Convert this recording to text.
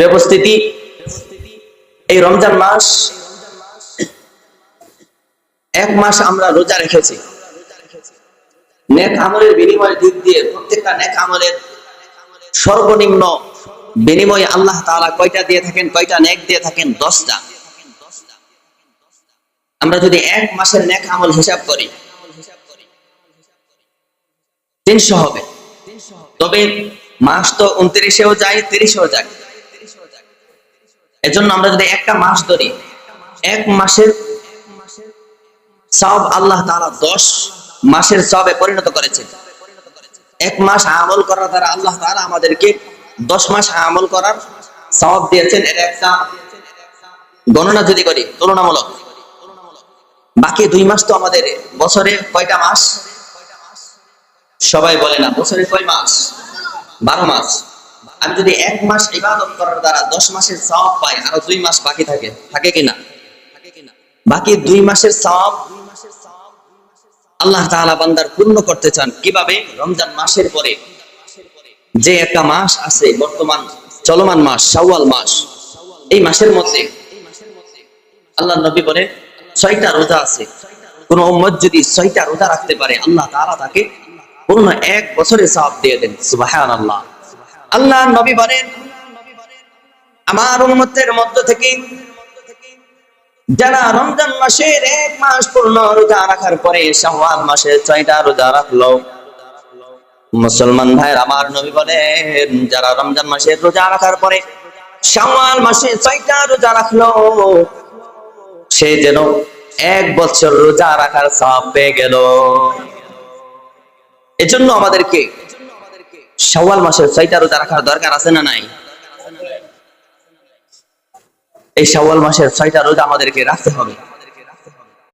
উপস্থিতি, এই রমজান মাস এক মাস আমরা রোজা রেখেছি। নেক আমলের বিনিময়ের দিক দিয়ে প্রত্যেকটা নেক আমলের সর্বনিম্ন বিনিময় আল্লাহ তাআলা কয়টা দিয়ে থাকেন? কয়টা নেক দিয়ে থাকেন? 10টা। আমরা যদি এক মাসের নেক আমল হিসাব করি 300 হবে। তবে মাস তো 29-এও যায়, 30-এও যায়। এজন্য আমরা যদি একটা মাস ধরি, এক মাসের সওয়াব আল্লাহ তাআলা 10 মাসের সওয়াবে পরিণত করেছেন। এক মাস আমল করার দ্বারা আল্লাহ তাআলা আমাদেরকে 10 মাস আমল করার সওয়াব দিয়েছেন। এর একটা গণনা যদি করি তুলনামূলক, বাকি 2 মাস তো আমাদের বছরে কয়টা মাস? সবাই বলে না, বছরে কয় মাস? 12 মাস। আমি যদি এক মাস ইবাদত করার দ্বারা 10 মাসের সওয়াব পাই, আর 2 মাস বাকি থাকে কিনা? বাকি 2 মাসের সওয়াব আল্লাহ তাআলা বান্দার পূর্ণ করতে চান কিভাবে? রমজান মাসের পরে যে একটা মাস আছে, বর্তমান চলমান মাস শাওয়াল মাস, এই মাসের মধ্যে আল্লাহর নবী বলেন 6টা রোজা আছে। কোন উম্মত যদি 6টা রোজা রাখতে পারে, আল্লাহ তাআলা তাকে পূর্ণ 1 বছরের সওয়াব দিয়ে দেন। সুবহানাল্লাহ। আল্লাহর নবী বলেন, আমার উম্মতের মধ্য থেকে যারা রমজান মাসের 1 মাস পূর্ণ রোজা রাখার পরে শাওয়াল মাসের 6টা রোজা রাখলো, মুসলমান ভাইয়ের আমার নবী বলেন, যারা রমজান মাসের রোজা রাখার পরে শাওয়াল মাসে 6টা রোজা রাখলো, সে যেন 1 বছর রোজা রাখার সওয়াব পেয়ে গেল। এজন্য আমাদেরকে শাওয়াল মাসের 6টা রোজা রাখার দরকার আছে না নাই? এই শাওয়াল মাসের 6টা রোজা আমাদেরকে রাখতে হবে।